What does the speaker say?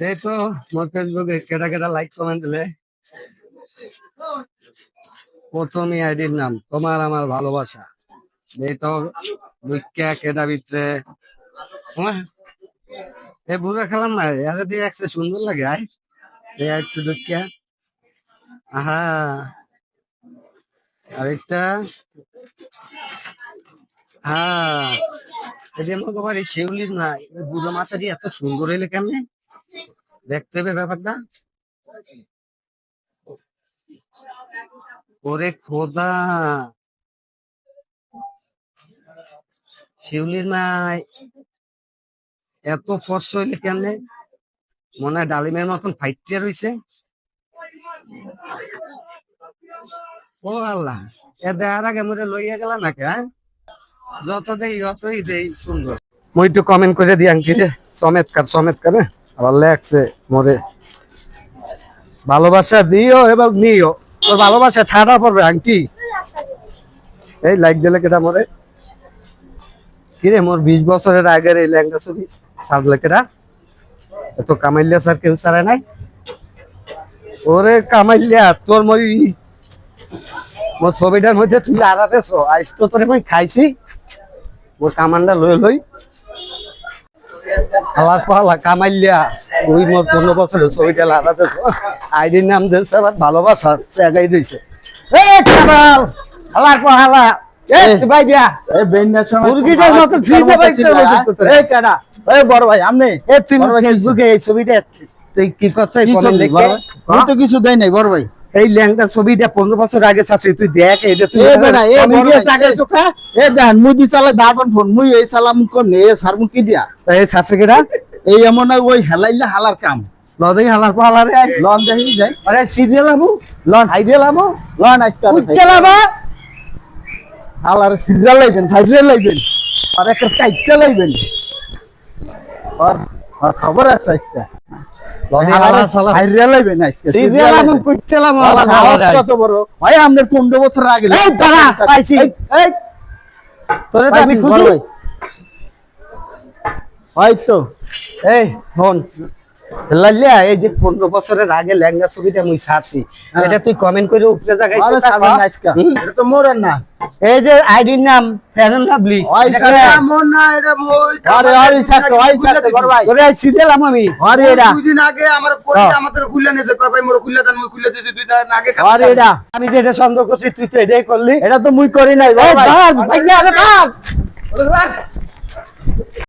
সেই তো মোর ফেসবুকে কেটা কেটা লাইক কমেন্ট দিলে প্রথমই আইডির নাম তোমার আমার ভালোবাসা। এই তো দুইটা কেটা ভিতরে এ বুড়া খেলাম না এরা দিয়ে একসে সুন্দর লাগে আয় এই একটু দুঃখা। আহা আরেকটা। হ্যাঁ এই যে মনে করি শিউলির না বুড়ো মাথা দিয়ে এত সুন্দর হইলে কেমনে দেখতে হবে ব্যাপারটা। ওরে খোদা শিউলির মাই এত ফস হইলে কেমনে মনে হয় ডালিমের মতন ফাইটিয়া রইছে। ও আল্লাহ এ দেখার আগে মরে লইয়া গেলাম নাকি হ্যাঁ যত দেই অতই দেই সুন্দর। মই একটু কমেন্ট করে দিই আংটি রে চমৎকার চমৎকার আবার লেখছে মরে ভালোবাসা দিও এবং নিও তোর ভালোবাসা ঠাডা পড়বে আংটি। এই লাইক দিলে কেটা মরে কিরে মোর 20 বছরের আগের এই লেহেঙ্গা ছবি সাজলে কেটা এত কামাইলিয়া স্যার কেউ সারে নাই। ওরে কামাইলিয়া তোর মই মোর ছবিটার মধ্যে তুই আড়াতেছ আইস তো তোরে মই খাইছি মোর কামানটা লই লই আলার পালা কামাইলিয়া ওই মোর 15 বছরের ছবিটা আড়াতেছ আইডির নাম দিয়েছে আবার ভালোবাসা জায়গায় দিয়েছে। এ কামাল আলার পালা ভাই দিয়া এই বেন্নার সময় মুরগিটার মতো ছিঁড়ে বাইতে এই কাটা এই বড় ভাই আমনে এ তুই ফেসবুকে এই ছবিটা তুই কি করছিস কমেন্ট লিখে আমি তো কিছু দেই নাই বড় ভাই। এই ল্যাংটা ছবিটা 15 বছর আগে আছে তুই দেখ এটা তুই এ বেটা এ আমি বড় দিয়ে ভাই, টাকা চোখা এ দেখেন মুই দি চালাই বারবার ফোন মুই এই চালাম কোন এ সার মুই কি দিয়া এই সাথে কেডা এই এমন না ওই হেলাইলে হালার কাম লদেই হালার পালারে আইস লন দেখি যাই আরে সিরিয়াল আমু লন আইডিয়াল আমু লন আজকে উচ্চলাবা হালার সিরিয়াল লাইবেন ফাইনাল লাইবেন আর একটা কাইটা লাইবেন আর আর খবর আছে আজকে লদেই হালার পালা ফাইনাল লাইবেন আজকে সিরিয়াল আমু কুচ্চলাম হালার পালা কত বড় ভাই আমাদের 15 বছর আগে এই দাঁড়া পাইছি এই তোরে তো আমি খুঁজি হয়তো এই ফোন লাল্লিয়া এই যে 15 বছরের আগে লেহেঙ্গা ছবিটা মুই ছাড়ছি এটা তুই কমেন্ট করে উপরে জায়গায় আরে সাবেন আজকে এটা তো মোর না এই যে আইডির নাম ফেয়ার এন্ড লাভলি ওই এমন না এটা মই আরে আরে ছাত্র ওই ছাত্র বড় ভাই তোরে সিরিয়াল আমি আরে এটা দুই দিন আগে আমার কই আমাদের খুলে নিয়েছে কয় ভাই মোর খুলে দেন মই খুলে দিয়েছি 2 দিন আগে আরে এটা আমি যেটা সন্দেহ করছি তুই তো এটাই করলি। এটা তো মুই করি নাই বড় এই ভাই দাঁড় ভাই আরে দাঁড়